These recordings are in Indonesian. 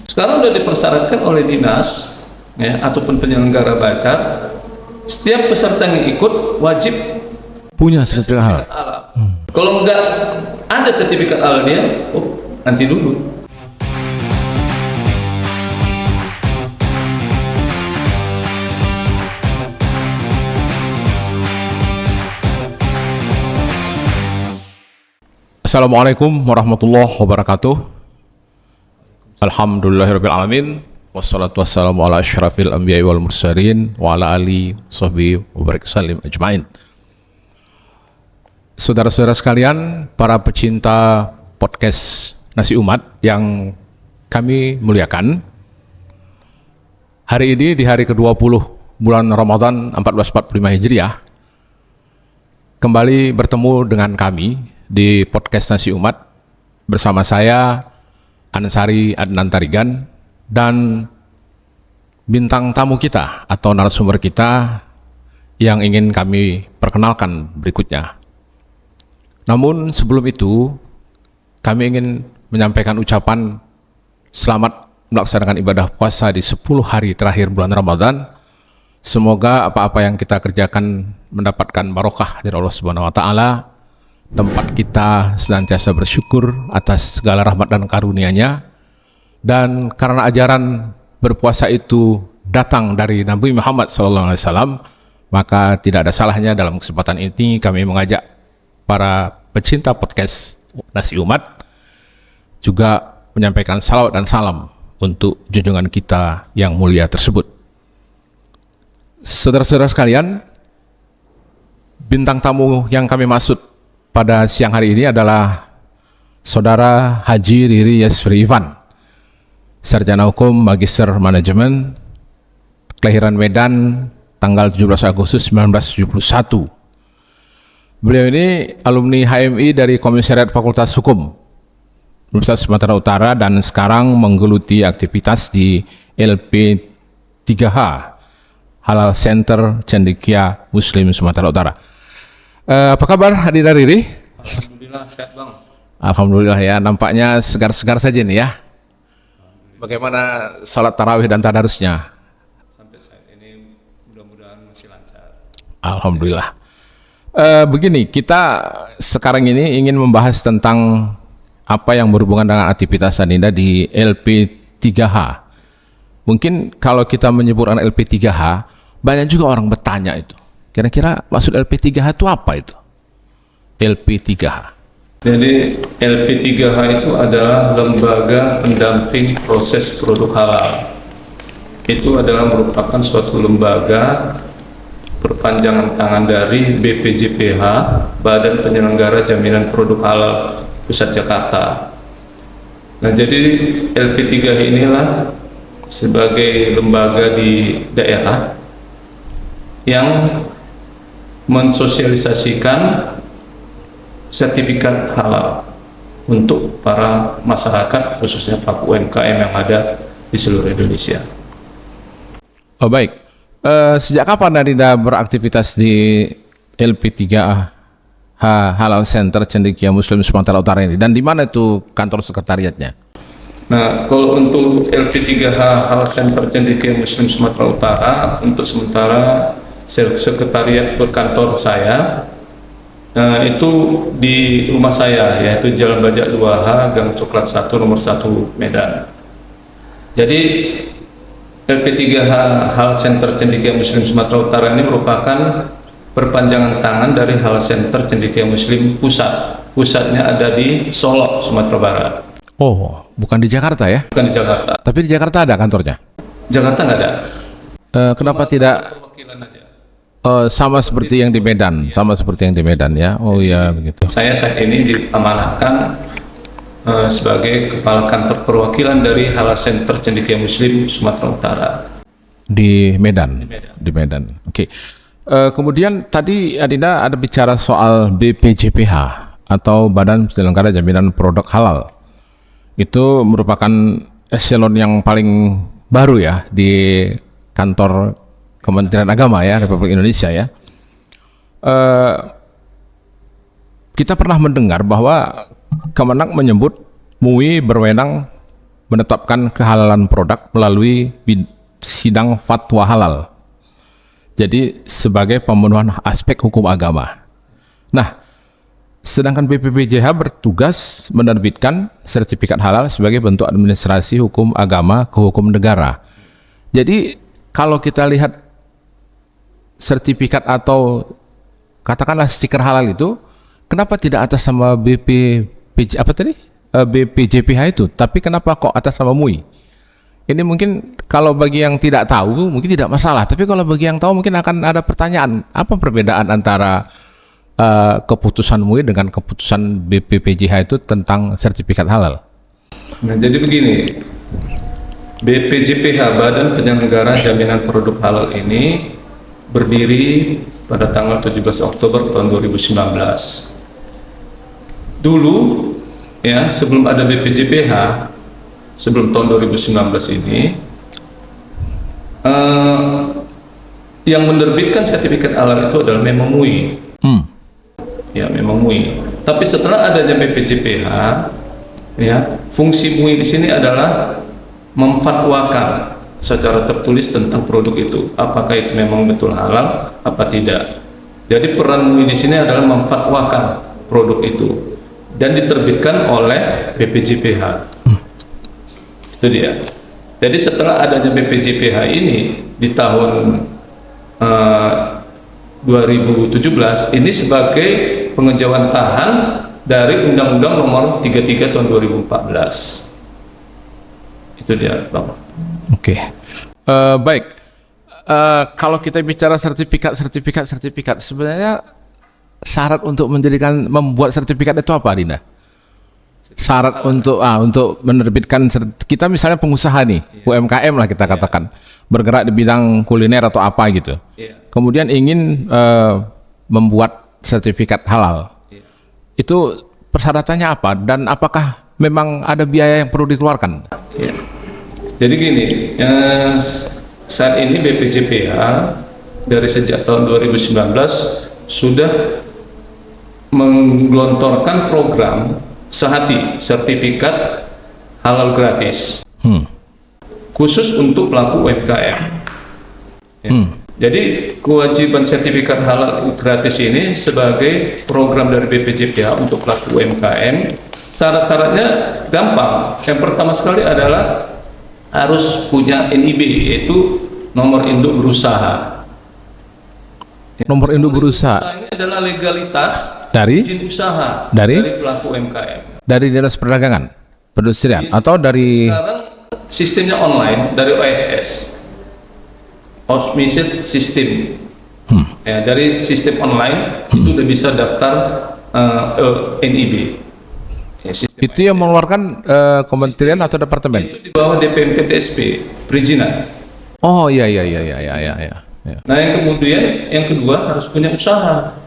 Sekarang sudah dipersyaratkan oleh dinas ya, ataupun penyelenggara bazar, setiap peserta yang ikut wajib punya sertifikat halal. halal. Kalau enggak ada sertifikat halal dia, nanti dulu. Assalamualaikum warahmatullahi wabarakatuh. Alhamdulillahirabbil alamin. Wassalatu wassalamu ala asyrafil anbiya'i wal mursalin wa ala alihi sahbihi wa barik salim ajmain. Saudara-saudara sekalian, para pecinta podcast Nasi Umat yang kami muliakan, hari ini di hari ke-20 bulan Ramadan 1445 Hijriah, kembali bertemu dengan kami di podcast Nasi Umat bersama saya Ansari Adnan Tarigan dan bintang tamu kita atau narasumber kita yang ingin kami perkenalkan berikutnya. Namun sebelum itu kami ingin menyampaikan ucapan selamat melaksanakan ibadah puasa di 10 hari terakhir bulan Ramadan. Semoga apa-apa yang kita kerjakan mendapatkan barokah dari Allah Subhanahu wa taala. Tempat kita senantiasa bersyukur atas segala rahmat dan karunia-Nya, dan karena ajaran berpuasa itu datang dari Nabi Muhammad SAW, maka tidak ada salahnya dalam kesempatan ini kami mengajak para pecinta podcast Nasi Umat juga menyampaikan salawat dan salam untuk junjungan kita yang mulia tersebut. Saudara-saudara sekalian, bintang tamu yang kami maksud pada siang hari ini adalah Saudara Haji Riri Yasfri Ivan, Sarjana Hukum Magister Manajemen, kelahiran Medan, tanggal 17 Agustus 1971. Beliau ini alumni HMI dari Komisariat Fakultas Hukum Universitas Sumatera Utara dan sekarang menggeluti aktivitas di LP3H, Halal Center Cendekia Muslim Sumatera Utara. Apa kabar Adinda Riri? Alhamdulillah sehat bang. Alhamdulillah ya, nampaknya segar-segar saja nih ya. Bagaimana sholat tarawih dan tadarusnya? Sampai saat ini mudah-mudahan masih lancar. Alhamdulillah. Begini, kita sekarang ini ingin membahas tentang apa yang berhubungan dengan aktivitas Adinda di LP3H. Mungkin kalau kita menyebutkan LP3H, banyak juga orang bertanya itu. Kira-kira maksud LP3H itu apa itu? LP3H. Jadi LP3H itu adalah lembaga pendamping proses produk halal. Itu adalah merupakan suatu lembaga perpanjangan tangan dari BPJPH, Badan Penyelenggara Jaminan Produk Halal Pusat Jakarta. Nah, jadi LP3H inilah sebagai lembaga di daerah yang mensosialisasikan sertifikat halal untuk para masyarakat, khususnya pelaku UMKM yang ada di seluruh Indonesia. Oh baik, sejak kapan Adinda beraktivitas di LP3H Halal Center Cendekia Muslim Sumatera Utara ini, dan di mana itu kantor sekretariatnya? Nah, kalau untuk LP3H Halal Center Cendekia Muslim Sumatera Utara, untuk sementara sekretariat berkantor saya itu di rumah saya, yaitu Jalan Bajak 2H, Gang Coklat 1, nomor 1, Medan. Jadi LP3H Halal Center Cendekia Muslim Sumatera Utara ini merupakan perpanjangan tangan dari Halal Center Cendekia Muslim Pusat. Pusatnya ada di Solok, Sumatera Barat. Oh, bukan di Jakarta ya? Bukan di Jakarta. Tapi di Jakarta ada kantornya? Jakarta nggak ada. Kenapa tidak Perwakilan aja. sama seperti yang di Medan? Sama seperti yang di Medan ya? Oh iya begitu. Saya saat ini diamanahkan sebagai kepala kantor perwakilan dari Halal Center Cendekia Muslim Sumatera Utara. Di Medan. Di Medan. Di Medan. Oke. Kemudian tadi Adinda ada bicara soal BPJPH atau Badan Penyelenggara Jaminan Produk Halal. Itu merupakan eselon yang paling baru ya di kantor Kementerian Agama ya Republik Indonesia ya. Kita pernah mendengar bahwa Kemenak menyebut MUI berwenang menetapkan kehalalan produk melalui sidang fatwa halal. Jadi sebagai pemenuhan aspek hukum agama. Nah, sedangkan BPPJH bertugas menerbitkan sertifikat halal sebagai bentuk administrasi hukum agama ke hukum negara. Jadi kalau kita lihat sertifikat atau katakanlah stiker halal itu, kenapa tidak atas nama BPJPH itu, tapi kenapa kok atas nama MUI? Ini mungkin kalau bagi yang tidak tahu mungkin tidak masalah, tapi kalau bagi yang tahu mungkin akan ada pertanyaan, apa perbedaan antara keputusan MUI dengan keputusan BPPJH itu tentang sertifikat halal? Nah, jadi begini, BPJPH, Badan Penyelenggara Jaminan Produk Halal ini berdiri pada tanggal 17 Oktober tahun 2019. Dulu, ya, sebelum ada BPJPH, sebelum tahun 2019 ini, yang menerbitkan sertifikat halal itu adalah memang MUI. Ya, memang MUI. Tapi setelah adanya BPJPH, ya, fungsi MUI di sini adalah memfatwakan secara tertulis tentang produk itu, apakah itu memang betul halal, apa tidak. Jadi peran MUI di sini adalah memfatwakan produk itu dan diterbitkan oleh BPJPH. Itu dia. Jadi setelah adanya BPJPH ini di tahun 2017 ini sebagai pengejawantahan dari Undang-Undang Nomor 33 Tahun 2014. Itu dia, Bang. Oke. Baik. Kalau kita bicara sertifikat, sebenarnya syarat untuk membuat sertifikat itu apa, Dinda? Syarat untuk menerbitkan, kita misalnya pengusaha nih, UMKM lah kita katakan, bergerak di bidang kuliner atau apa gitu. Kemudian ingin membuat sertifikat halal. Itu persyaratannya apa dan apakah memang ada biaya yang perlu dikeluarkan? Jadi gini, saat ini BPJPH dari sejak tahun 2019 sudah menggelontorkan program Sehati, sertifikat halal gratis, khusus untuk pelaku UMKM. Jadi kewajiban sertifikat halal gratis ini sebagai program dari BPJPH untuk pelaku UMKM. Syarat-syaratnya gampang. Yang pertama sekali adalah harus punya NIB, yaitu nomor induk berusaha. Nomor induk berusaha Ini adalah legalitas dari izin usaha dari pelaku UMKM. Dari Dinas Perdagangan, Perindustrian, atau dari sekarang sistemnya online dari OSS, Automation System. Ya, dari sistem online itu udah bisa daftar NIB. Ya, itu yang mengeluarkan kementerian atau departemen? itu di bawah DPM PTSP, perizinan. Oh iya. Nah, yang kedua harus punya usaha.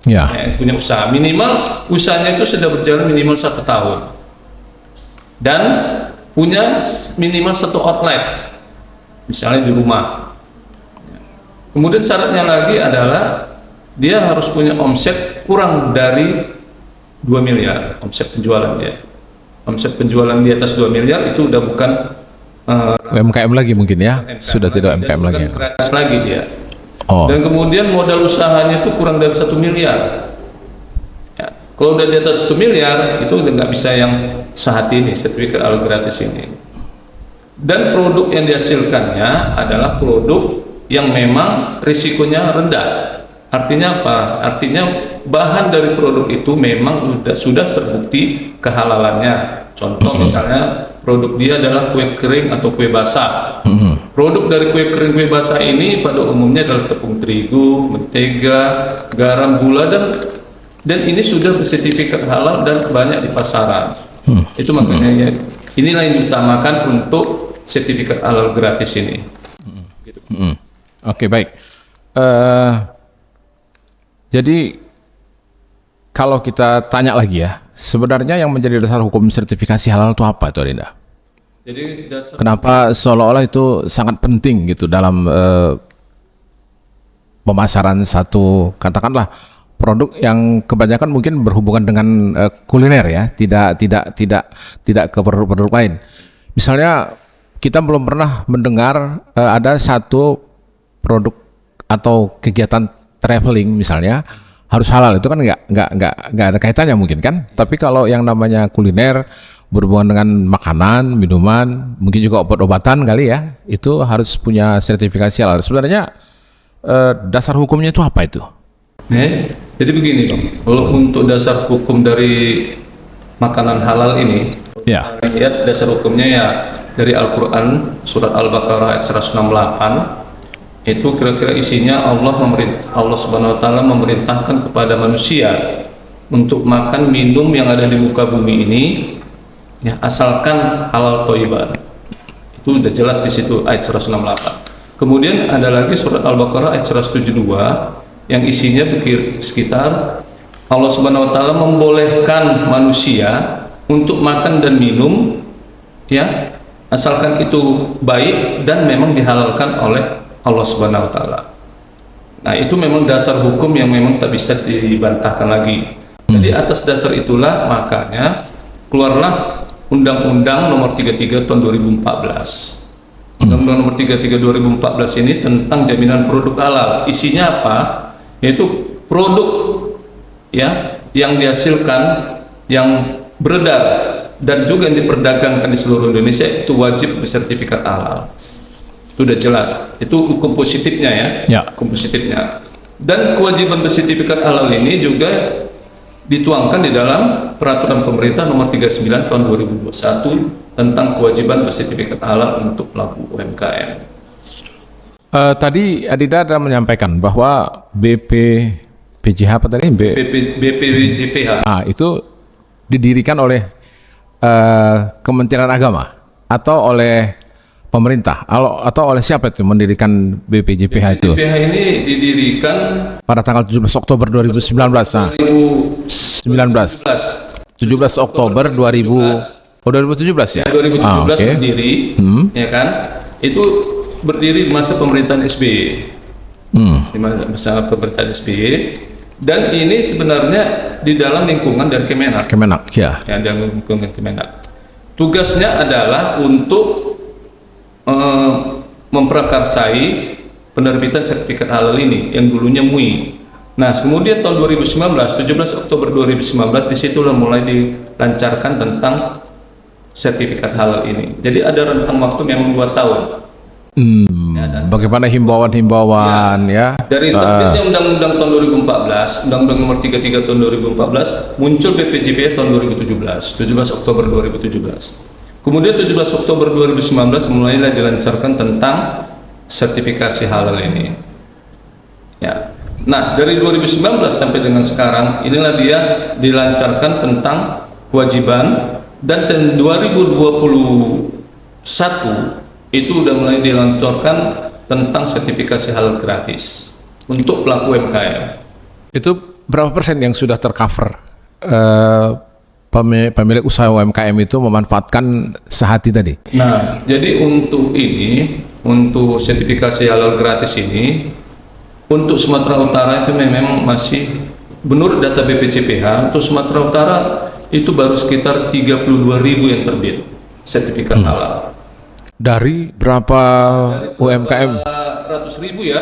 Ya. Punya usaha, minimal usahanya itu sudah berjalan minimal 1 tahun dan punya minimal 1 outlet, misalnya di rumah. Kemudian syaratnya lagi adalah dia harus punya omset kurang dari 2 miliar omset penjualan dia. Omset penjualan di atas 2 miliar itu udah bukan UMKM lagi mungkin ya, sudah tidak UMKM lagi. Bukan gratis lagi dia. Dan Oh. kemudian modal usahanya itu kurang dari 1 miliar. Ya. Kalau udah di atas 1 miliar, itu udah nggak bisa yang Sehati ini, sertifikat halal gratis ini. Dan produk yang dihasilkannya adalah produk yang memang risikonya rendah. Artinya apa? Artinya bahan dari produk itu memang sudah terbukti kehalalannya. Contoh misalnya produk dia adalah kue kering atau kue basah. Produk dari kue kering, kue basah ini pada umumnya adalah tepung terigu, mentega, garam, gula, dan ini sudah bersertifikat halal dan banyak di pasaran. Itu makanya ya, inilah yang diutamakan untuk sertifikat halal gratis ini. Oke, baik. Jadi kalau kita tanya lagi ya, sebenarnya yang menjadi dasar hukum sertifikasi halal itu apa itu, Dinda? Jadi Kenapa seolah-olah itu sangat penting gitu dalam pemasaran satu, katakanlah produk yang kebanyakan mungkin berhubungan dengan kuliner ya, tidak ke produk-produk lain. misalnya kita belum pernah mendengar ada satu produk atau kegiatan traveling misalnya harus halal, itu kan nggak ada kaitannya mungkin kan. Tapi kalau yang namanya kuliner berhubungan dengan makanan, minuman, mungkin juga obat-obatan kali ya, itu harus punya sertifikasi halal. Sebenarnya dasar hukumnya itu apa itu? Jadi begini Bang, kalau untuk dasar hukum dari makanan halal ini, Ya. lihat dasar hukumnya ya dari Al-Quran surat Al-Baqarah ayat 168. Itu kira-kira isinya Allah Subhanahu Wa Taala memerintahkan kepada manusia untuk makan minum yang ada di muka bumi ini, ya asalkan halal thayyiban. Itu udah jelas di situ ayat 168. Kemudian ada lagi surat Al-Baqarah ayat 172 yang isinya sekitar Allah Subhanahu Wa Taala membolehkan manusia untuk makan dan minum, ya asalkan itu baik dan memang dihalalkan oleh Allah Subhanahu Wa Taala. Nah itu memang dasar hukum yang memang tak bisa dibantahkan lagi. Jadi atas dasar itulah makanya keluarlah Undang-Undang Nomor 33 Tahun 2014. Undang-Undang Nomor 33 2014 ini tentang jaminan produk halal. Isinya apa? Yaitu produk ya yang dihasilkan, yang beredar dan juga yang diperdagangkan di seluruh Indonesia itu wajib bersertifikat halal. Itu udah jelas. Itu hukum positifnya ya. Ya. Hukum positifnya. Dan kewajiban bersertifikat halal ini juga dituangkan di dalam Peraturan Pemerintah Nomor 39 Tahun 2021 tentang kewajiban bersertifikat halal untuk pelaku UMKM. Tadi Adinda ada menyampaikan bahwa BPJPH apa tadi? BPJPH. Itu didirikan oleh Kementerian Agama atau oleh pemerintah atau oleh siapa itu mendirikan BPJPH itu? BPJPH ini didirikan Pada tanggal 17 Oktober 2019. Nah, 2017. 17 Oktober 2017 ya? 2017 oke. berdiri, ya kan? Itu berdiri di masa pemerintahan SBY. Di masa pemerintahan SBY. Dan ini sebenarnya di dalam lingkungan dari Kemenak. Kemenak, ya. Ya, dalam lingkungan Kemenak. Tugasnya adalah untuk memprakarsai penerbitan sertifikat halal ini yang dulunya MUI. Nah, kemudian tahun 2019, 17 Oktober 2019, disitulah mulai dilancarkan tentang sertifikat halal ini. Jadi ada rentang waktu memang 2 tahun. Bagaimana himbauan-himbauan ya? Dari terbitnya Undang-Undang tahun 2014, Undang-Undang Nomor 33 tahun 2014, muncul BPJPH tahun 2017, 17 Oktober 2017. Kemudian 17 Oktober 2019 mulailah dilancarkan tentang sertifikasi halal ini. Ya. Nah, dari 2019 sampai dengan sekarang inilah dia dilancarkan tentang kewajiban, dan tahun 2021 itu udah mulai dilancarkan tentang sertifikasi halal gratis untuk pelaku UMKM. Itu berapa persen yang sudah tercover pemilik usaha UMKM itu memanfaatkan sehati tadi? Nah, jadi untuk ini, untuk sertifikasi halal gratis ini, untuk Sumatera Utara itu memang masih, menurut data BPJPH, untuk Sumatera Utara itu baru sekitar 32.000 yang terbit sertifikat halal. Dari berapa UMKM? Ratus ribu ya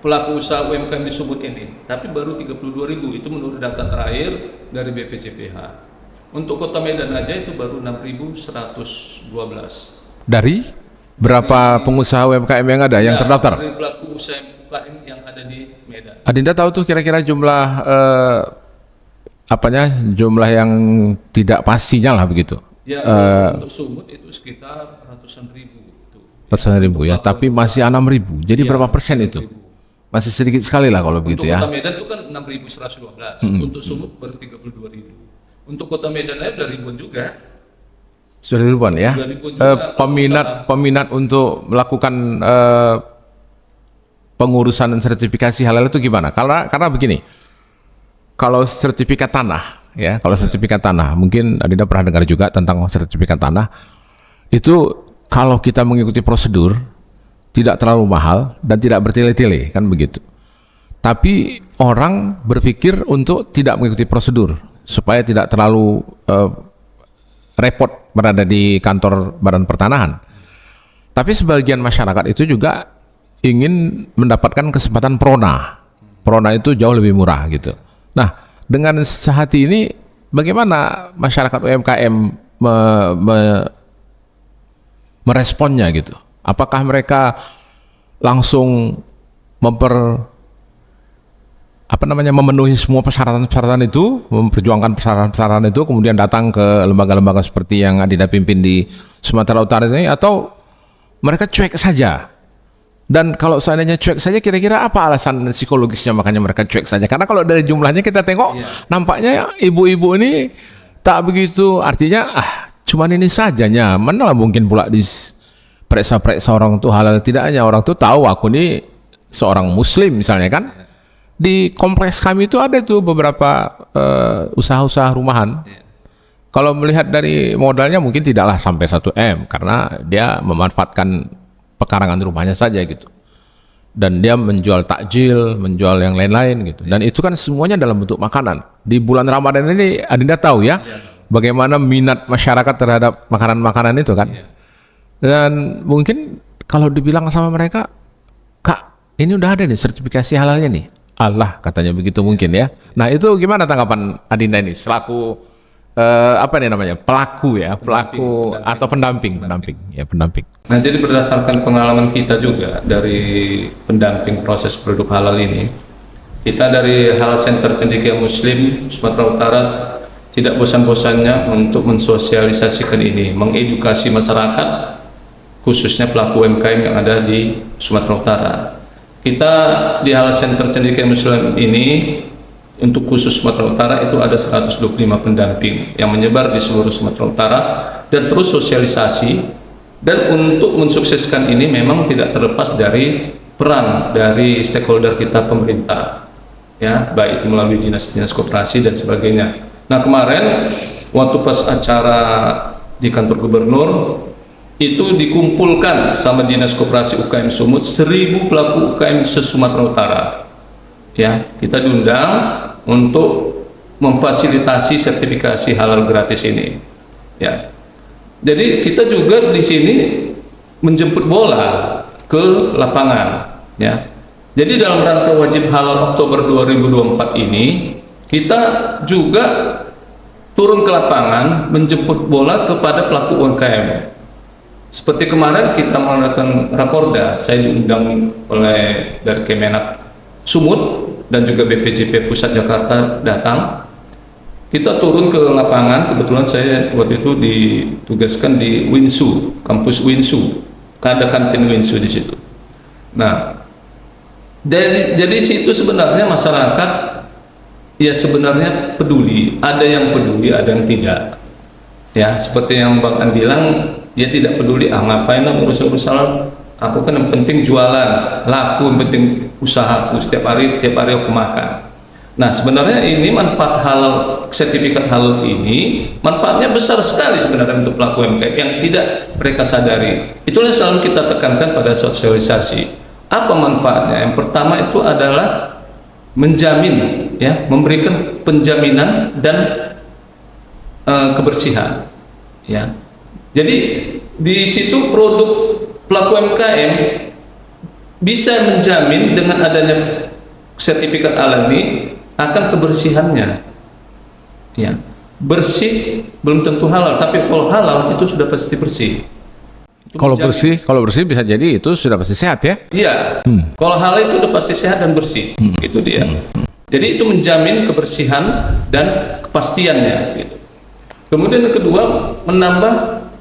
pelaku usaha UMKM di Sumut ini, tapi baru 32.000 itu menurut data terakhir dari BPJPH. Untuk Kota Medan aja itu baru 6.112. Dari berapa pengusaha UMKM yang ada yang terdaftar? Dari pelaku usaha UMKM yang ada di Medan. Adinda tahu tuh kira-kira jumlah jumlah yang tidak pastinya lah begitu. Ya, untuk Sumut itu sekitar ratusan ribu. Ratusan ribu ya, tapi masih 6.000. Jadi berapa persen itu? Masih sedikit sekali lah kalau begitu ya. Untuk Kota Medan itu kan 6.112. Untuk Sumut baru 32.000. Untuk Kota Medan aja udah ribuan juga. Sudah ribuan ya. Peminat untuk melakukan pengurusan sertifikasi halal itu gimana? Karena begini. Kalau sertifikat tanah ya, mungkin Adinda pernah dengar juga tentang sertifikat tanah. Itu kalau kita mengikuti prosedur tidak terlalu mahal dan tidak bertele-tele, kan begitu. Tapi orang berpikir untuk tidak mengikuti prosedur supaya tidak terlalu repot berada di kantor Badan Pertanahan. Tapi sebagian masyarakat itu juga ingin mendapatkan kesempatan prona. Prona itu jauh lebih murah gitu. Nah, dengan sehati ini bagaimana masyarakat UMKM meresponnya gitu? Apakah mereka langsung memenuhi semua persyaratan-persyaratan itu, memperjuangkan persyaratan-persyaratan itu, kemudian datang ke lembaga-lembaga seperti yang Adinda pimpin di Sumatera Utara ini, atau mereka cuek saja? Dan kalau seandainya cuek saja, kira-kira apa alasan psikologisnya makanya mereka cuek saja? Karena kalau dari jumlahnya kita tengok, nampaknya ibu-ibu ini tak begitu, artinya cuman ini sajanya, mana mungkin pula periksa-periksa orang tuh halal. Tidak hanya orang tuh tahu aku ini seorang muslim misalnya kan. Di kompleks kami itu ada tuh beberapa usaha-usaha rumahan. Kalau melihat dari modalnya mungkin tidaklah sampai 1 M, karena dia memanfaatkan pekarangan rumahnya saja gitu. Dan dia menjual takjil, menjual yang lain-lain gitu. Dan itu kan semuanya dalam bentuk makanan. Di bulan Ramadan ini Adinda tahu ya, bagaimana minat masyarakat terhadap makanan-makanan itu kan. Dan mungkin kalau dibilang sama mereka, Kak, ini udah ada nih sertifikasi halalnya nih. Allah katanya begitu mungkin ya. Nah itu gimana tanggapan Adinda ini selaku pelaku atau pendamping. Nah, jadi berdasarkan pengalaman kita juga dari pendamping proses produk halal ini, kita dari Halal Center Cendekia Muslim Sumatera Utara tidak bosan-bosannya untuk mensosialisasikan ini, mengedukasi masyarakat, khususnya pelaku UMKM yang ada di Sumatera Utara. Kita di Halal Center Cendekia Muslim ini untuk khusus Sumatera Utara itu ada 125 pendamping yang menyebar di seluruh Sumatera Utara dan terus sosialisasi. Dan untuk mensukseskan ini memang tidak terlepas dari peran dari stakeholder kita, pemerintah ya, baik itu melalui dinas-dinas koperasi dan sebagainya. Nah, kemarin waktu pas acara di kantor gubernur itu dikumpulkan sama Dinas Koperasi UKM Sumut 1.000 pelaku UKM se-Sumatera Utara. Ya, kita diundang untuk memfasilitasi sertifikasi halal gratis ini. Ya. Jadi kita juga di sini menjemput bola ke lapangan, ya. Jadi dalam rangka wajib halal Oktober 2024 ini kita juga turun ke lapangan menjemput bola kepada pelaku UMKM. Seperti kemarin kita mengadakan Rakorda, saya diundang oleh dari Kemenak Sumut dan juga BPJP Pusat Jakarta datang. Kita turun ke lapangan, kebetulan saya waktu itu ditugaskan di Winsu, kampus Winsu, ada kantin Winsu di situ. Nah, jadi situ sebenarnya masyarakat ya sebenarnya peduli, ada yang peduli, ada yang tidak. Ya, seperti yang Bang An bilang, dia tidak peduli, ngapain lah urus-urus halal, aku kan yang penting jualan, laku, yang penting usahaku, tiap hari aku makan. Nah, sebenarnya ini manfaat halal, sertifikat halal ini manfaatnya besar sekali sebenarnya untuk pelaku UMKM yang tidak mereka sadari. Itulah yang selalu kita tekankan pada sosialisasi. Apa manfaatnya? Yang pertama itu adalah menjamin, ya, memberikan penjaminan dan kebersihan, ya. Jadi di situ produk pelaku UMKM bisa menjamin dengan adanya sertifikat halal ini akan kebersihannya, ya. Bersih belum tentu halal, tapi kalau halal itu sudah pasti bersih. Kalau bersih bisa jadi itu sudah pasti sehat ya. Iya. Kalau halal itu udah pasti sehat dan bersih. Itu dia. Jadi itu menjamin kebersihan dan kepastiannya, gitu. Kemudian yang kedua,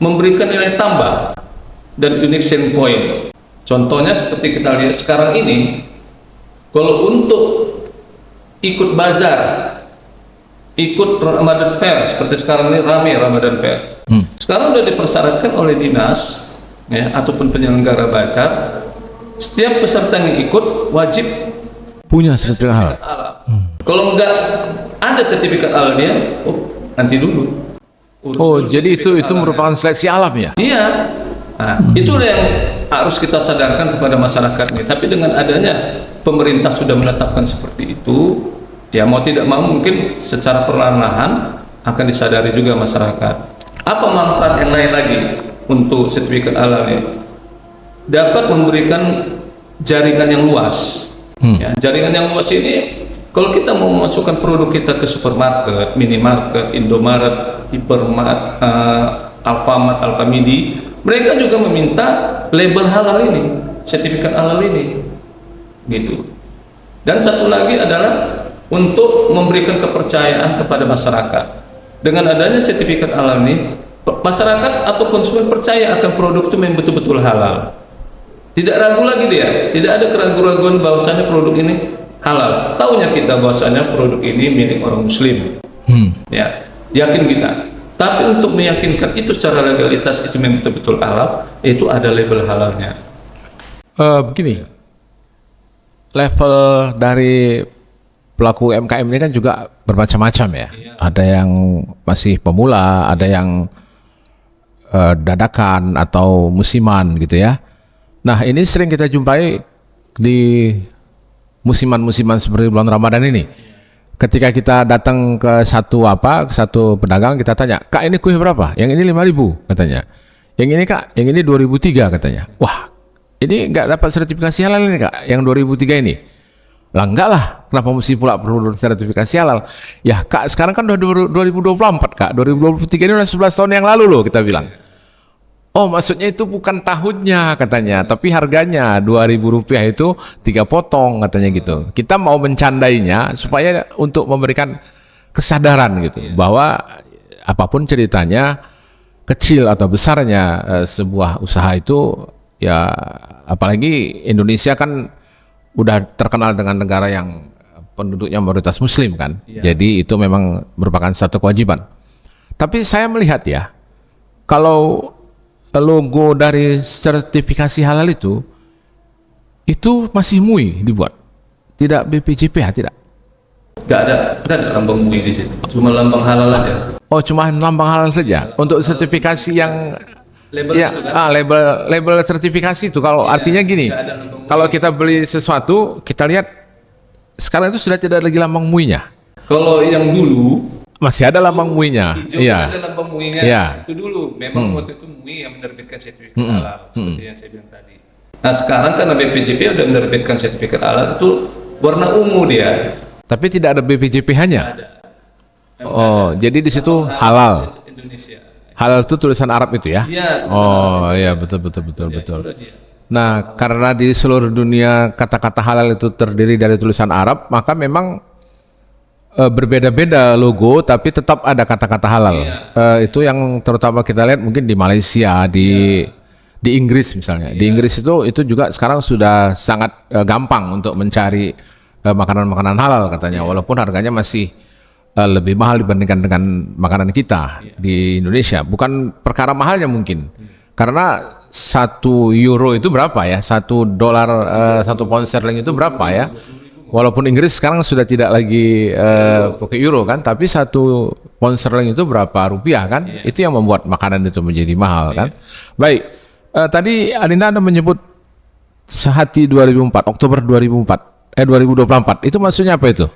memberikan nilai tambah dan unique selling point. Contohnya seperti kita lihat sekarang ini, kalau untuk ikut bazar, ikut Ramadan Fair, seperti sekarang ini ramai Ramadan Fair. Sekarang sudah dipersyaratkan oleh dinas, ya, ataupun penyelenggara bazar, setiap peserta yang ikut wajib punya sertifikat halal. Kalau enggak ada sertifikat halal dia, nanti dulu. Jadi itu merupakan seleksi alam ya? Iya. Nah, itulah yang harus kita sadarkan kepada masyarakat ini. Tapi dengan adanya pemerintah sudah menetapkan seperti itu, ya mau tidak mau mungkin secara perlahan-lahan akan disadari juga masyarakat. Apa manfaat yang lain lagi untuk sertifikat halal ini? Dapat memberikan jaringan yang luas. Ya, jaringan yang luas ini, kalau kita mau memasukkan produk kita ke supermarket, minimarket, Indomaret, Hypermart, Alfamart, Alfamidi, mereka juga meminta label halal ini, sertifikat halal ini, gitu. Dan satu lagi adalah untuk memberikan kepercayaan kepada masyarakat. Dengan adanya sertifikat halal ini, masyarakat atau konsumen percaya akan produk itu memang betul-betul halal. Tidak ragu lagi dia, tidak ada keraguan-keraguan bahwasanya produk ini halal. Taunya kita bahwasanya produk ini milik orang Muslim. Ya, yakin kita. Tapi untuk meyakinkan itu secara legalitas itu memang betul-betul halal, itu ada label halalnya. Begini, level dari pelaku UMKM ini kan juga bermacam-macam ya. Iya. Ada yang masih pemula, ada yang dadakan atau musiman gitu ya. Nah, ini sering kita jumpai di musiman-musiman seperti bulan Ramadan ini. Ketika kita datang ke satu pedagang, kita tanya, "Kak, ini kue berapa?" "Yang ini 5.000," katanya. "Yang ini, Kak, yang ini 2.003," katanya. "Wah, ini nggak dapat sertifikasi halal ini, Kak, yang 2.003 ini." "Lah enggak lah, kenapa mesti pula perlu sertifikasi halal?" "Ya, Kak, sekarang kan udah 2024, Kak. 2023 ini udah 11 tahun yang lalu loh," kita bilang. "Oh, maksudnya itu bukan tahunnya," katanya, "tapi harganya Rp2.000 itu 3 potong," katanya gitu. Kita mau mencandainya supaya untuk memberikan kesadaran gitu, bahwa apapun ceritanya, kecil atau besarnya sebuah usaha itu, ya apalagi Indonesia kan udah terkenal dengan negara yang penduduknya mayoritas Muslim kan. Jadi itu memang merupakan satu kewajiban. Tapi saya melihat ya, kalau logo dari sertifikasi halal itu masih MUI dibuat, tidak BPJPH, tidak. Nggak ada lambang MUI di situ, cuma lambang halal aja. Oh, cuma lambang halal saja untuk sertifikasi yang Label ya, itu kan? label sertifikasi itu kalau artinya gini, nggak ada lambang MUI. kalau kita beli sesuatu, kita lihat sekarang itu sudah tidak lagi lambang MUI-nya. Kalau yang dulu Masih ada lambang MUI-nya. hijau Iya. ada lambang MUI-nya. Iya. Itu dulu memang waktu itu MUI yang menerbitkan sertifikat halal seperti yang saya bilang tadi. Nah, sekarang karena BPJP udah menerbitkan sertifikat halal itu warna ungu dia. Tapi tidak ada BPJPH-nya. Ada. Oh, jadi di situ halal. Indonesia. Halal itu tulisan Arab itu ya? Iya. Oh, iya betul. Itulah dia. Nah, karena di seluruh dunia kata-kata halal itu terdiri dari tulisan Arab, maka memang berbeda-beda logo, tapi tetap ada kata-kata halal. Itu yang terutama kita lihat mungkin di Malaysia, di Inggris misalnya. Di Inggris itu juga sekarang sudah sangat gampang untuk mencari makanan-makanan halal katanya, walaupun harganya masih lebih mahal dibandingkan dengan makanan kita di Indonesia. Bukan perkara mahalnya mungkin, karena 1 euro itu berapa ya? 1 dolar, 1 pound sterling itu berapa ya? Walaupun Inggris sekarang sudah tidak lagi pakai euro kan, tapi 1 pound sterling itu berapa rupiah kan? Itu yang membuat makanan itu menjadi mahal kan? Baik, tadi Adinda Anda menyebut Sehati 2004, Oktober 2024, itu maksudnya apa itu?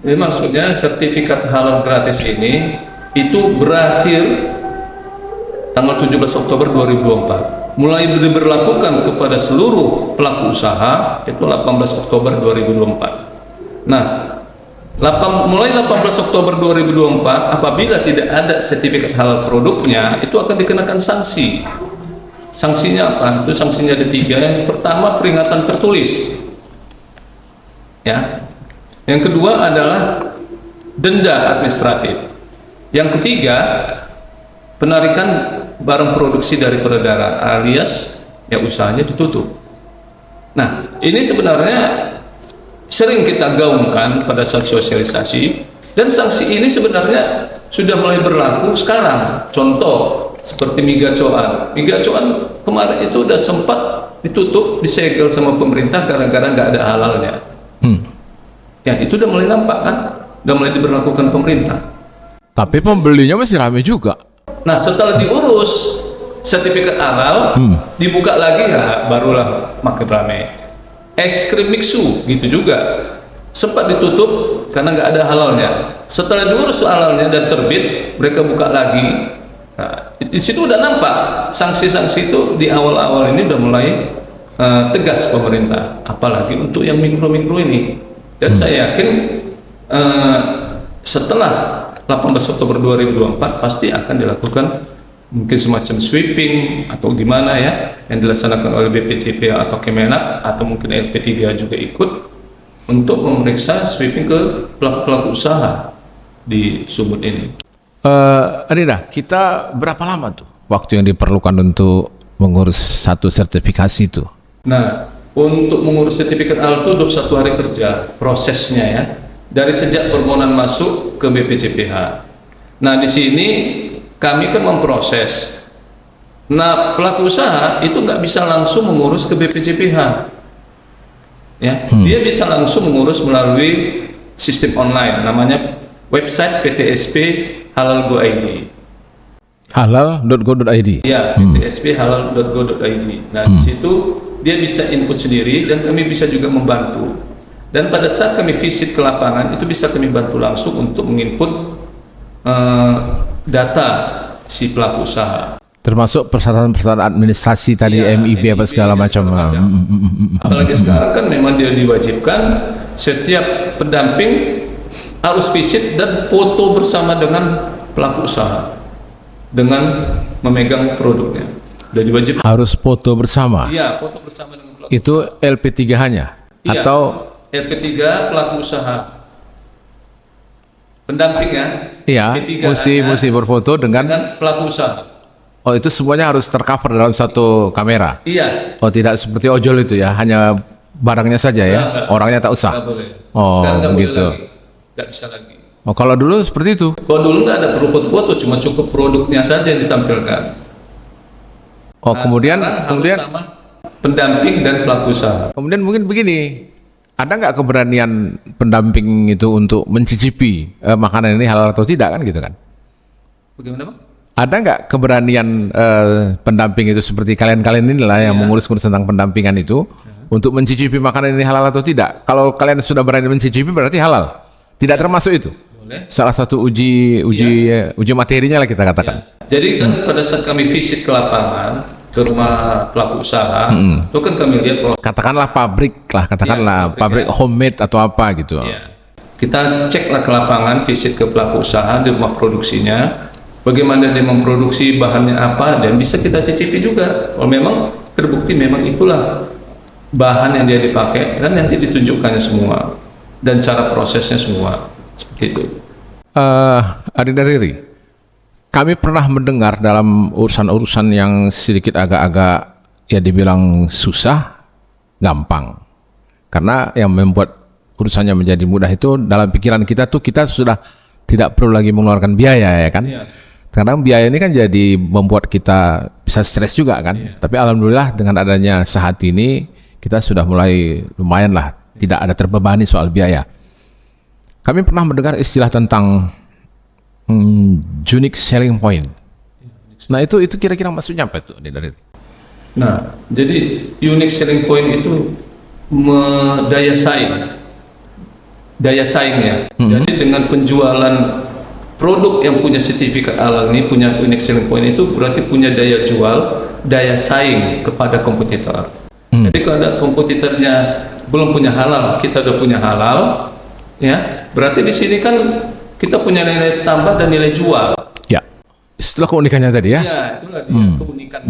Jadi maksudnya sertifikat halal gratis ini itu berakhir tanggal 17 Oktober 2024. Mulai diberlakukan kepada seluruh pelaku usaha itu 18 Oktober 2024. Nah, mulai 18 Oktober 2024 apabila tidak ada sertifikat halal produknya itu akan dikenakan sanksi. Sanksinya apa? Itu sanksinya ada 3. Yang pertama peringatan tertulis. Ya. Yang kedua adalah denda administratif. Yang ketiga penarikan barang produksi dari peredaran alias ya usahanya ditutup. Nah, ini sebenarnya sering kita gaungkan pada saat sosialisasi, dan sanksi ini sebenarnya sudah mulai berlaku sekarang. Contoh seperti Migacoan kemarin itu udah sempat ditutup, disegel sama pemerintah gara-gara nggak ada halalnya. Ya itu udah mulai nampak kan, udah mulai diberlakukan pemerintah. Tapi pembelinya masih ramai juga. Nah, setelah diurus sertifikat halal, dibuka lagi ya barulah makin ramai. Es krim Mixu gitu juga sempat ditutup karena nggak ada halalnya. Setelah diurus halalnya dan terbit, mereka buka lagi Nah, di situ udah nampak sanksi-sanksi itu di awal-awal ini udah mulai tegas pemerintah, apalagi untuk yang mikro-mikro ini. Dan saya yakin setelah 18 Oktober 2024 pasti akan dilakukan mungkin semacam sweeping atau gimana ya, yang dilaksanakan oleh BPJPH atau Kemenak atau mungkin LP3 juga ikut untuk memeriksa sweeping ke pelaku-pelaku usaha di Sumut ini. Rida, kita berapa lama tuh waktu yang diperlukan untuk mengurus satu sertifikasi itu? Nah, untuk mengurus sertifikat halal itu 21 hari kerja prosesnya ya, dari sejak permohonan masuk ke BPJPH. Nah, di sini kami kan memproses. Nah, pelaku usaha itu nggak bisa langsung mengurus ke BPJPH. Ya, dia bisa langsung mengurus melalui sistem online, namanya website PTSP Halal Go ID. Halal.go.id. Ya, PTSP halal.go.id. Nah, di situ dia bisa input sendiri dan kami bisa juga membantu. Dan pada saat kami visit ke lapangan itu bisa kami bantu langsung untuk menginput data si pelaku usaha. Termasuk persyaratan-persyaratan administrasi tadi, Ya, MIB apa segala macam. Apalagi sekarang kan memang dia diwajibkan setiap pendamping harus visit dan foto bersama dengan pelaku usaha dengan memegang produknya. Sudah diwajibkan. Harus foto bersama. Iya, foto bersama dengan pelaku. Itu LP3 hanya? Iya, Atau LP3 pelaku usaha. Pendamping ya. iya, LP3 mesti berfoto dengan pelaku usaha. oh itu semuanya harus tercover dalam satu kamera. Iya. Oh tidak seperti ojol itu ya, hanya barangnya saja ya, Enggak. orangnya tak usah. Nggak boleh. Oh, Sekarang nggak boleh begitu. lagi. Nggak bisa lagi. Oh kalau dulu seperti itu. Kalau dulu nggak ada perlu foto-foto, cuma cukup produknya saja yang ditampilkan. Oh Nah, kemudian sekarang harus sama pendamping dan pelaku usaha. kemudian mungkin begini, ada nggak keberanian pendamping itu untuk mencicipi makanan ini halal atau tidak kan gitu kan? Bagaimana Bang? Ada nggak keberanian pendamping itu seperti kalian-kalian inilah yang mengurus tentang pendampingan itu untuk mencicipi makanan ini halal atau tidak? Kalau kalian sudah berani mencicipi berarti halal. Tidak termasuk itu. Boleh. Salah satu uji materinya lah kita katakan. Jadi kan pada saat kami visit ke lapangan, ke rumah pelaku usaha, itu kan kami lihat proses. Katakanlah pabrik lah, katakanlah pabrik homemade atau apa gitu. Ya. Kita ceklah ke lapangan, visit ke pelaku usaha di rumah produksinya, bagaimana dia memproduksi, bahannya apa, dan bisa kita cicipi juga. Kalau memang terbukti memang itulah bahan yang dia dipakai, dan nanti ditunjukkannya semua dan cara prosesnya semua seperti itu. Adinda Riri, kami pernah mendengar dalam urusan-urusan yang sedikit agak-agak ya dibilang susah, gampang. Karena yang membuat urusannya menjadi mudah itu dalam pikiran kita tuh kita sudah tidak perlu lagi mengeluarkan biaya ya kan. Iya. Kadang biaya ini kan jadi membuat kita bisa stres juga kan. Iya. Tapi alhamdulillah dengan adanya saat ini kita sudah mulai lumayan lah tidak ada terbebani soal biaya. Kami pernah mendengar istilah tentang unique selling point. Nah itu kira-kira maksudnya apa itu dari? Nah, jadi unique selling point itu daya saing ya. Jadi dengan penjualan produk yang punya sertifikat halal ini punya unique selling point itu berarti punya daya jual, daya saing kepada kompetitor. Jadi kalau ada kompetitornya belum punya halal, kita udah punya halal, ya berarti di sini kan kita punya nilai tambah dan nilai jual. Ya, setelah keunikannya tadi ya. Ya, itulah dia keunikan.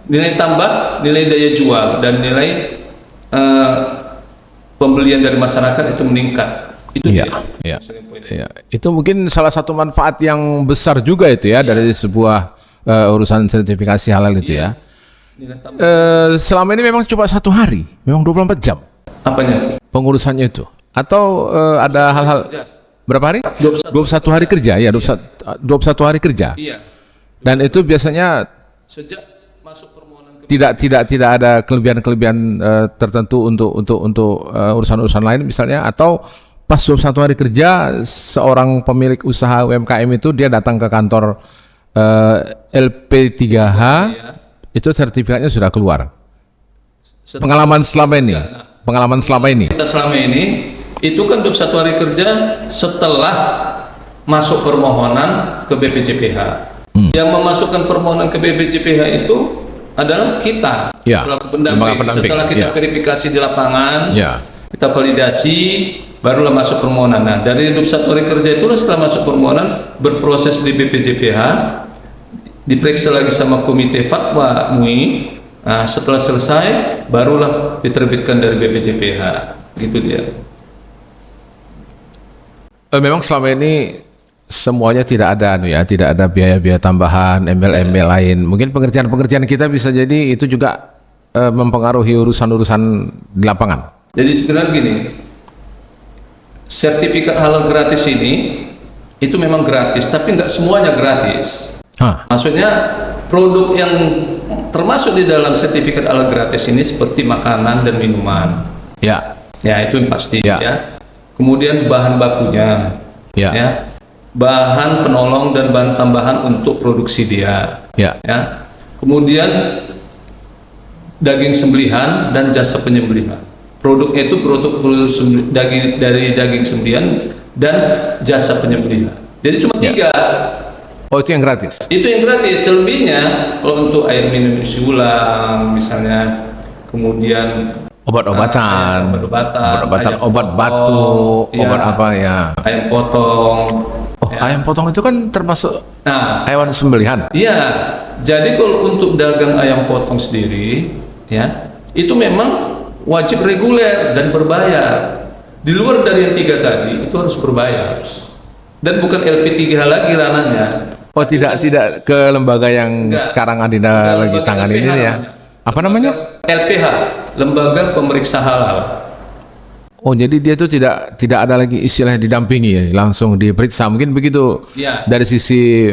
Nilai tambah, nilai daya jual, dan nilai pembelian dari masyarakat itu meningkat. Itu Iya, dia. iya, iya. Itu mungkin salah satu manfaat yang besar juga itu ya dari sebuah urusan sertifikasi halal itu ya. Nilai tambah. Selama ini memang cuma 1 hari, memang 24 jam Apanya? pengurusannya itu. Atau ada hal-hal berapa hari? 21 hari kerja ya, 21 hari kerja. Iya. Dan itu biasanya Sejak masuk permohonan ke tidak ada kelebihan-kelebihan tertentu untuk urusan-urusan lain misalnya, atau pas 21 hari kerja seorang pemilik usaha UMKM itu dia datang ke kantor LP3H itu sertifikatnya sudah keluar. Pengalaman selama ini, kita selama ini itu kan 21 hari kerja setelah masuk permohonan ke BPJPH. Yang memasukkan permohonan ke BPJPH itu adalah kita Ya, selaku lembaga pendamping. pendamping. Setelah kita Ya. verifikasi di lapangan, Ya. kita validasi, barulah masuk permohonan. Nah, dari 21 hari kerja itulah setelah masuk permohonan berproses di BPJPH, diperiksa lagi sama komite fatwa MUI. Nah, setelah selesai, barulah diterbitkan dari BPJPH. Gitu dia. Memang selama ini semuanya tidak ada tidak ada biaya-biaya tambahan, embel-embel lain. Mungkin pengertian-pengertian kita bisa jadi itu juga mempengaruhi urusan-urusan di lapangan. Jadi sebenarnya gini, sertifikat halal gratis ini itu memang gratis, tapi nggak semuanya gratis. Maksudnya produk yang termasuk di dalam sertifikat halal gratis ini seperti makanan dan minuman. Ya. Ya, itu yang pasti Ya. ya. Kemudian bahan bakunya. Ya. Bahan penolong dan bahan tambahan untuk produksi dia. Ya. Ya. Kemudian daging sembelihan dan jasa penyembelihan. Produknya itu produk daging dari daging sembelihan dan jasa penyembelihan. Jadi cuma tiga. Oh, itu yang gratis. Itu yang gratis. Selebihnya kalau untuk air minum isi ulang misalnya, kemudian Obat-obatan, ayam obat potong, batuk, ya, obat apa ya? ayam potong. Oh, ayam potong itu kan termasuk Nah, hewan sembelihan. iya. Jadi kalau untuk dagang ayam potong sendiri, ya, itu memang wajib reguler dan berbayar. Di luar dari yang tiga tadi itu harus berbayar. Dan bukan LP3H lagi ranahnya. Oh, tidak ke lembaga yang Enggak. sekarang Adinda lagi Lembaga tangani LPH ini ya. namanya. Apa namanya? LPH, Lembaga Pemeriksa Halal. Oh, jadi dia tuh tidak ada lagi istilah didampingi ya, langsung diperiksa. Mungkin begitu Ya. dari sisi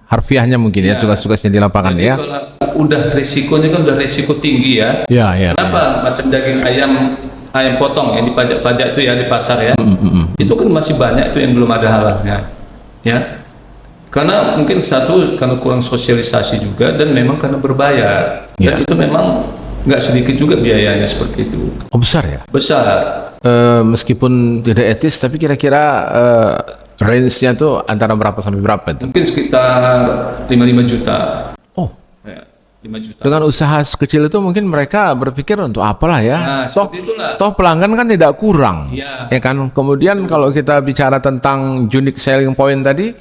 harfiahnya mungkin ya, Ya. tugas-tugasnya di lapangan Jadi ya. kalau udah risikonya kan udah risiko tinggi ya. Ya. Kenapa? Macam daging ayam potong yang dipajak-pajak itu ya di pasar ya. Itu kan masih banyak itu yang belum ada halalnya. Ya. Karena mungkin satu karena kurang sosialisasi juga dan memang karena berbayar. Dan Ya. itu memang nggak sedikit juga biayanya seperti itu. Oh, besar ya. Besar. Meskipun tidak etis, tapi kira-kira range-nya tuh antara berapa sampai berapa itu? Mungkin sekitar 55 juta. Oh, Ya, 5 juta. dengan usaha sekecil itu mungkin mereka berpikir untuk apalah ya. Nah, seperti itulah. Toh pelanggan kan tidak kurang. Iya. Ya kan? Kemudian kalau kita bicara tentang unique selling point tadi,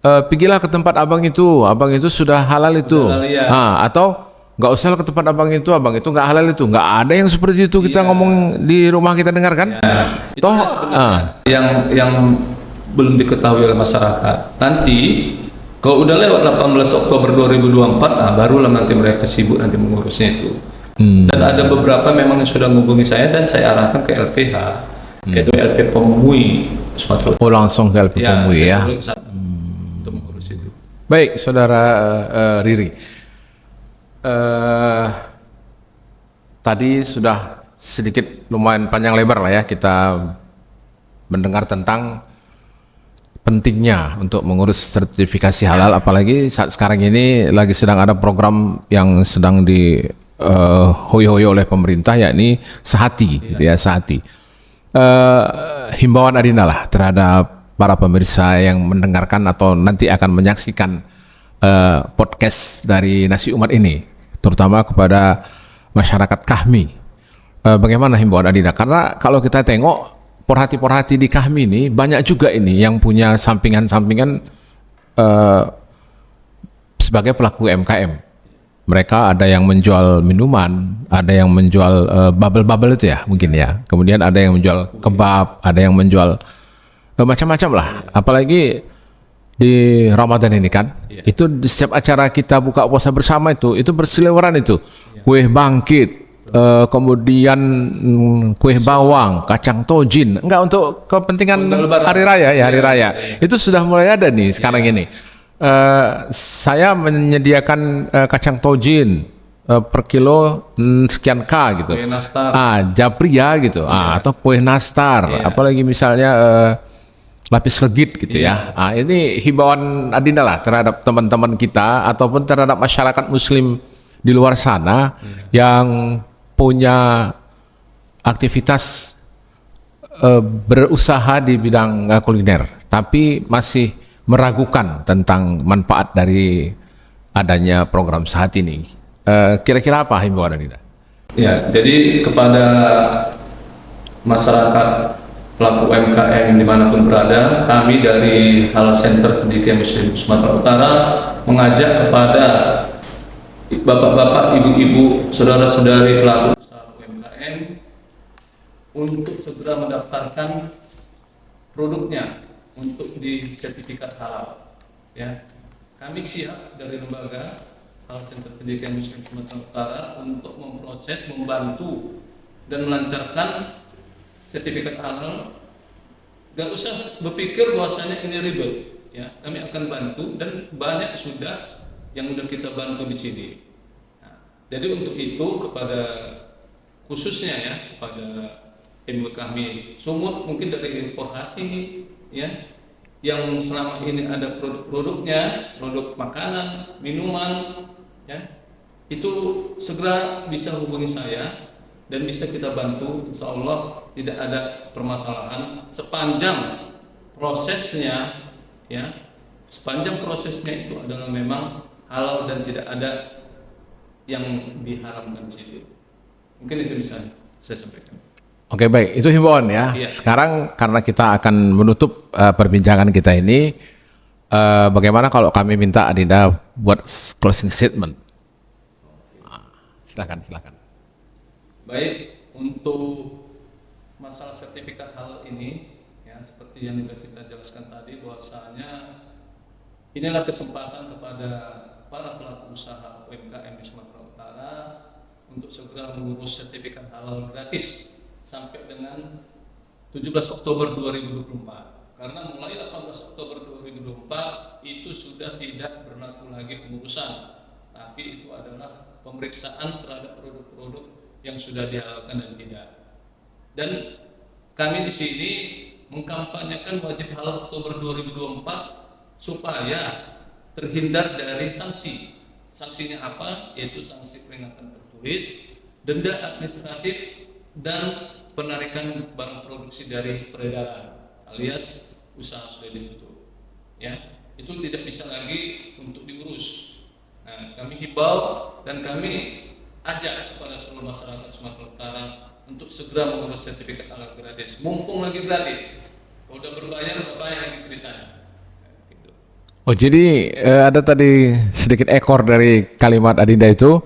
pergilah ke tempat abang itu sudah halal itu. Halal, iya. Atau nggak usah ke tempat abang itu nggak halal itu. Nggak ada yang seperti itu kita ngomong di rumah kita dengar kan? Itu Toh, sebenarnya yang belum diketahui oleh masyarakat. Nanti kalau udah lewat 18 Oktober 2024, barulah nanti mereka sibuk nanti mengurusnya itu. Dan ada beberapa memang yang sudah menghubungi saya dan saya arahkan ke LPH, yaitu LP Pemui Sumatera Utara. oh langsung ke LP Pemui saya ya. suruh ke sana untuk mengurus itu. Baik, saudara Riri. Tadi sudah sedikit lumayan panjang lebar lah ya kita mendengar tentang pentingnya untuk mengurus sertifikasi halal, apalagi saat sekarang ini lagi sedang ada program yang sedang dihoyo-hoyo oleh pemerintah, yakni Sehati, gitu ya, Sehati. Himbauan Adinda lah terhadap para pemirsa yang mendengarkan atau nanti akan menyaksikan podcast dari Nasi Umat ini, terutama kepada masyarakat Kahmi. Bagaimana himbauan Adinda? Karena kalau kita tengok porhati-porhati di Kahmi ini banyak juga ini yang punya sampingan-sampingan sebagai pelaku UMKM. Mereka ada yang menjual minuman, ada yang menjual bubble-bubble itu ya mungkin ya. Kemudian ada yang menjual kebab, ada yang menjual macam-macam lah. Apalagi di Ramadan ini kan, itu di setiap acara kita buka puasa bersama itu berseliweran itu. Kue bangkit, kemudian kue bawang, kacang tojin, enggak untuk kepentingan hari raya ya, hari raya. Itu sudah mulai ada nih sekarang ini. Saya menyediakan kacang tojin per kilo sekian K gitu. Kue nastar. Japria gitu. Atau kue nastar, apalagi misalnya lapis legit gitu ya. Ini himbauan Adinda lah terhadap teman-teman kita ataupun terhadap masyarakat muslim di luar sana yang punya aktivitas berusaha di bidang kuliner, tapi masih meragukan tentang manfaat dari adanya program saat ini. Kira-kira apa himbauan Anda? Ya, jadi kepada masyarakat pelaku UMKM dimanapun berada, kami dari Halal Center Cendekia Muslim Sumatera Utara mengajak kepada bapak-bapak, ibu-ibu, saudara-saudari pelaku usaha UMKM untuk segera mendaftarkan produknya untuk di sertifikat halal. Ya, kami siap dari lembaga Halal Center Cendekia Muslim Sumatera Utara untuk memproses, membantu dan melancarkan sertifikat halal. Gak usah berpikir bahwasanya ini ribet, ya. Kami akan bantu dan banyak sudah yang sudah kita bantu di sini. Nah, jadi untuk itu kepada khususnya ya kepada ibu kami Sumut, mungkin dari Forhati ya, yang selama ini ada produk-produknya, produk makanan, minuman, ya, itu segera bisa hubungi saya dan bisa kita bantu. Insya Allah tidak ada permasalahan sepanjang prosesnya, ya, sepanjang prosesnya itu adalah memang halal dan tidak ada yang diharamkan di situ. Mungkin itu bisa saya sampaikan. Oke, baik, itu himbauan ya. Iya. Sekarang karena kita akan menutup perbincangan kita ini, bagaimana kalau kami minta Adinda buat closing statement? Silakan. Baik, untuk masalah sertifikat halal ini, ya seperti yang sudah kita jelaskan tadi, bahwasanya inilah kesempatan kepada para pelaku usaha UMKM di Sumatera Utara untuk segera mengurus sertifikat halal gratis sampai dengan 17 Oktober 2024. Karena mulai 18 Oktober 2024 itu sudah tidak berlaku lagi pengurusan, tapi itu adalah pemeriksaan terhadap produk-produk yang sudah dihalalkan dan tidak. Dan kami di sini mengkampanyekan wajib halal Oktober 2024 supaya terhindar dari sanksi. Sanksinya apa? Yaitu sanksi peringatan tertulis, denda administratif, dan penarikan barang produksi dari peredaran alias usaha sudah ditutup. Ya, itu tidak bisa lagi untuk diurus. Nah, kami himbau dan kami ajak kepada seluruh masyarakat Sumatera Utara untuk segera mengurus sertifikat halal gratis. Mumpung lagi gratis. Kalau udah berbayar, berbayar lagi ceritanya. Gitu. Oh, jadi ada tadi sedikit ekor dari kalimat Adinda itu,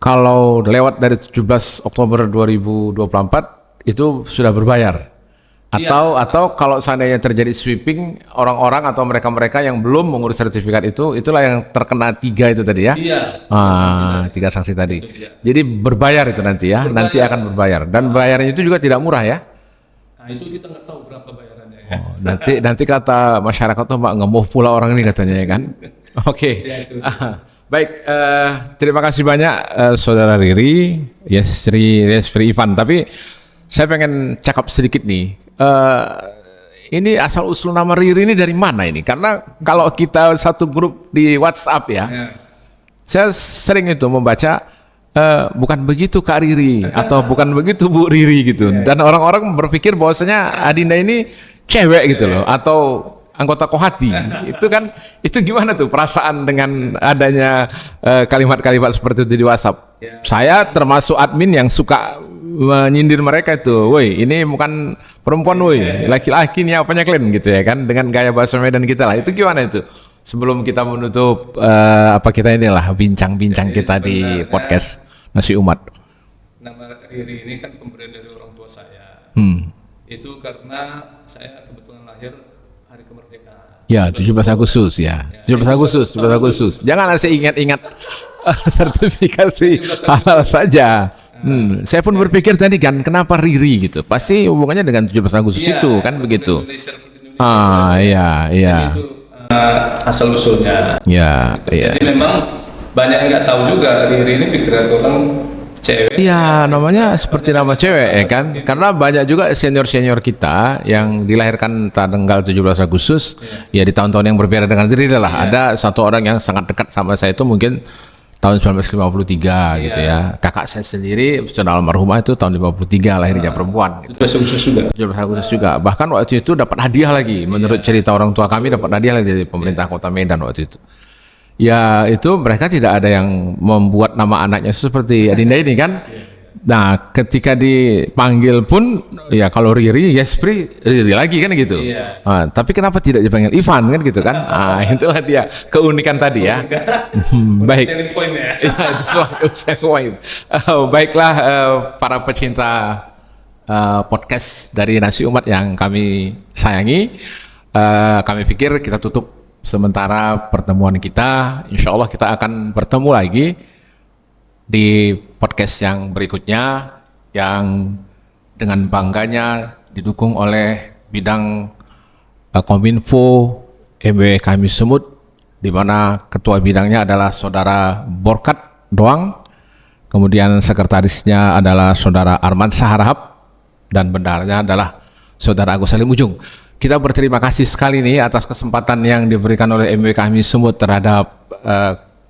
kalau lewat dari 17 Oktober 2024 itu sudah berbayar. Atau kalau seandainya terjadi sweeping, orang-orang atau mereka-mereka yang belum mengurus sertifikat itu, itulah yang terkena 3 itu tadi ya? Iya. 3 sanksi tadi. Jadi berbayar itu nanti ya, nanti akan berbayar. Dan bayarnya itu juga tidak murah ya? Nah, itu kita nggak tahu berapa bayarannya ya. Oh, nanti kata masyarakat tuh Mbak, ngemoh pula orang ini katanya ya kan? Oke. Baik, terima kasih banyak Saudara Riri, Yesri Ivan. Tapi saya pengen cakap sedikit nih. Ini asal usul nama Riri ini dari mana ini? Karena kalau kita satu grup di WhatsApp ya, saya sering itu membaca bukan begitu Kak Riri atau bukan begitu Bu Riri gitu. Dan orang-orang berpikir bahwasanya Adinda ini cewek gitu loh atau anggota Kohati. Itu gimana tuh perasaan dengan adanya kalimat-kalimat seperti itu di WhatsApp? Saya termasuk admin yang suka menyindir mereka itu, woi ini bukan perempuan, woi laki-laki nih apanya kalian gitu ya kan, dengan gaya bahasa Medan kita lah. Itu gimana itu? Sebelum kita menutup kita inilah bincang-bincang kita di podcast Nasi Umat. Nama Riri ini kan pemberian dari orang tua saya. Itu karena saya kebetulan lahir hari kemerdekaan. Ya, 17 Agustus ya. 17 Agustus. Jangan saya ingat-ingat sertifikasi halal saja. Saya pun berpikir tadi kan, kenapa Riri gitu? Pasti hubungannya dengan 17 Agustus itu kan begitu. Iya. Itu asal usulnya. Iya. Jadi memang banyak yang nggak tahu juga Riri ini pikiran orang cewek. Iya, namanya seperti nama cewek ya kan? Karena banyak juga senior-senior kita yang dilahirkan tanggal 17 Agustus, ya di tahun-tahun yang berbeda dengan Riri lah. Ada satu orang yang sangat dekat sama saya itu mungkin tahun 1953 gitu ya. Kakak saya sendiri, saudara almarhumah itu tahun 53 lahirnya perempuan. 17 Agustus juga. 17 Agustus juga. Bahkan waktu itu dapat hadiah lagi. Menurut cerita orang tua kami dapat hadiah lagi dari pemerintah Kota Medan waktu itu. Ya itu mereka tidak ada yang membuat nama anaknya seperti Adinda ini kan. Nah ketika dipanggil pun ya kalau Riri, Riri lagi kan gitu. Nah, tapi kenapa tidak dipanggil Ivan kan gitu kan? Itulah dia keunikan tadi ya. Baik. Ya, itu poin. Baiklah para pecinta podcast dari Nasi Umat yang kami sayangi. Kami pikir kita tutup sementara pertemuan kita. Insya Allah kita akan bertemu lagi di podcast yang berikutnya yang dengan bangganya didukung oleh bidang Kominfo MW kami Sumut, di mana ketua bidangnya adalah saudara Borkat Doang, kemudian sekretarisnya adalah saudara Arman Saharahap, dan bendaharanya adalah saudara Agus Salim Ujung. Kita berterima kasih sekali nih atas kesempatan yang diberikan oleh MW kami Sumut terhadap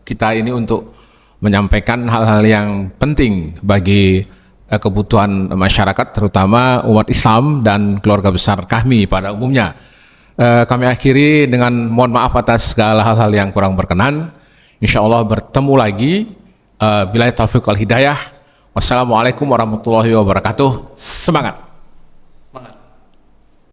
kita ini untuk menyampaikan hal-hal yang penting bagi kebutuhan masyarakat, terutama umat Islam dan keluarga besar kami pada umumnya. Kami akhiri dengan mohon maaf atas segala hal-hal yang kurang berkenan. Insya Allah bertemu lagi. Billahi taufiq wal hidayah. Wassalamualaikum warahmatullahi wabarakatuh. Semangat.